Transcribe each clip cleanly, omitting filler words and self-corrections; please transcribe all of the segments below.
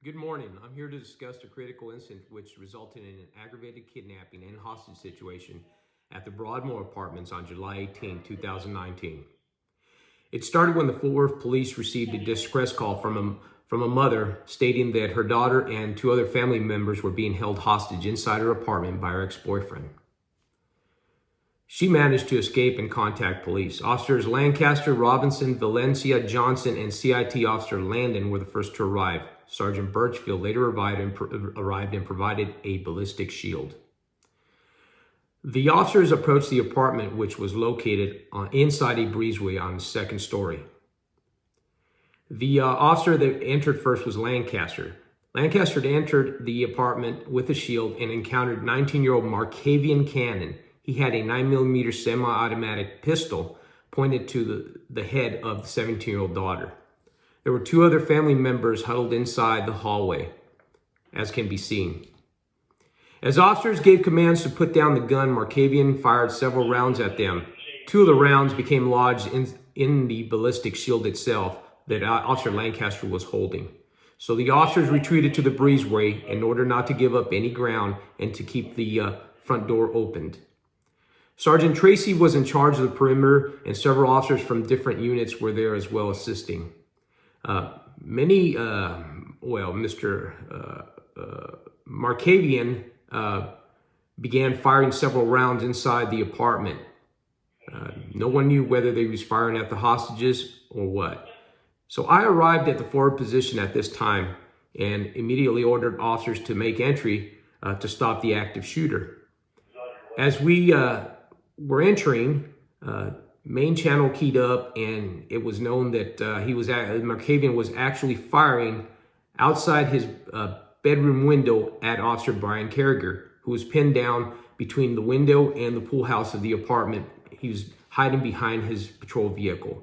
Good morning. I'm here to discuss a critical incident which resulted in an aggravated kidnapping and hostage situation at the Broadmoor Apartments on July 18, 2019. It started when the Fort Worth police received a distress call from a mother stating that her daughter and two other family members were being held hostage inside her apartment by her ex-boyfriend. She managed to escape and contact police. Officers Lancaster, Robinson, Valencia, Johnson, and CIT Officer Landon were the first to arrive. Sergeant Birchfield later arrived and provided a ballistic shield. The officers approached the apartment, which was located inside a breezeway on the second story. The officer that entered first was Lancaster. Lancaster entered the apartment with a shield and encountered 19-year-old Markavian Cannon. He had a 9mm semi-automatic pistol pointed to the head of the 17-year-old daughter. There were two other family members huddled inside the hallway, as can be seen. As officers gave commands to put down the gun, Markavian fired several rounds at them. Two of the rounds became lodged in the ballistic shield itself that Officer Lancaster was holding. So the officers retreated to the breezeway in order not to give up any ground and to keep the front door opened. Sergeant Tracy was in charge of the perimeter, and several officers from different units were there as well assisting. Mr. Markavian began firing several rounds inside the apartment. No one knew whether they was firing at the hostages or what. So I arrived at the forward position at this time and immediately ordered officers to make entry to stop the active shooter. As we were entering, main channel keyed up, and it was known that Markavian was actually firing outside his bedroom window at Officer Brian Carragher, who was pinned down between the window and the pool house of the apartment. He was hiding behind his patrol vehicle.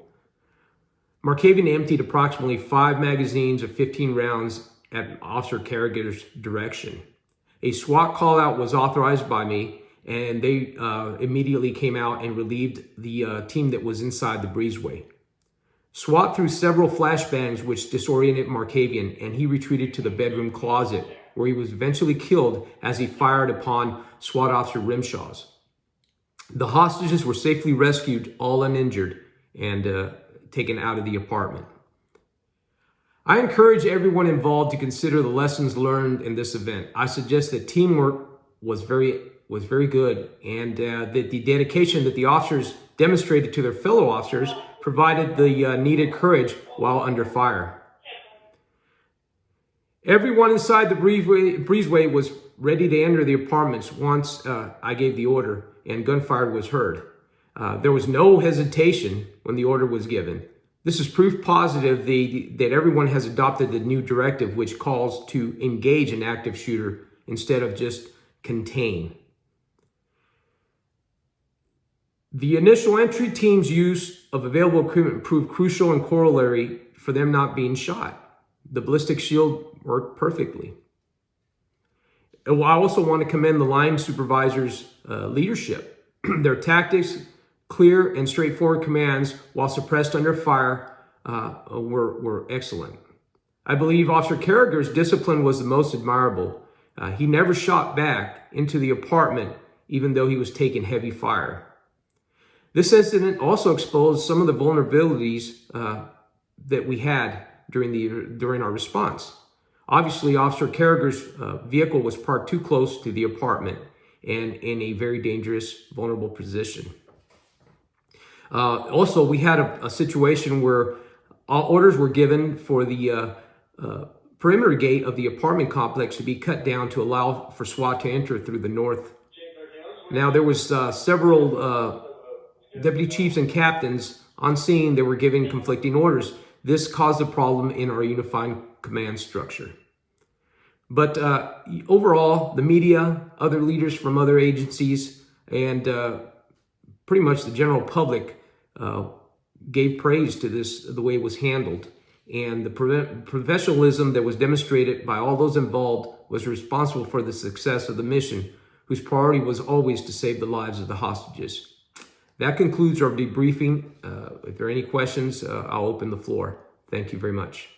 Markavian emptied approximately 5 magazines of 15 rounds at Officer Carragher's direction. A SWAT call out was authorized by me, and they immediately came out and relieved the team that was inside the breezeway. SWAT threw several flashbangs which disoriented Markavian, and he retreated to the bedroom closet, where he was eventually killed as he fired upon SWAT Officer Rimshaw's. The hostages were safely rescued, all uninjured, and taken out of the apartment. I encourage everyone involved to consider the lessons learned in this event. I suggest that teamwork was very good, and that the dedication that the officers demonstrated to their fellow officers provided the needed courage while under fire. Everyone inside the breezeway was ready to enter the apartments once I gave the order and gunfire was heard. There was no hesitation when the order was given. This is proof positive that everyone has adopted the new directive, which calls to engage an active shooter instead of just contain. The initial entry team's use of available equipment proved crucial and corollary for them not being shot. The ballistic shield worked perfectly. I also want to commend the line supervisors' leadership. Their tactics, clear and straightforward commands, while suppressed under fire, were excellent. I believe Officer Carragher's discipline was the most admirable. He never shot back into the apartment, even though he was taking heavy fire. This incident also exposed some of the vulnerabilities that we had during our response. Obviously, Officer Carragher's vehicle was parked too close to the apartment and in a very dangerous, vulnerable position. Also, we had a situation where orders were given for the perimeter gate of the apartment complex to be cut down to allow for SWAT to enter through the north. Now, there was several deputy chiefs and captains on scene that were giving conflicting orders. This caused a problem in our unified command structure. But overall, the media, other leaders from other agencies, and pretty much the general public gave praise to the way it was handled. And the professionalism that was demonstrated by all those involved was responsible for the success of the mission, whose priority was always to save the lives of the hostages. That concludes our debriefing. If there are any questions, I'll open the floor. Thank you very much.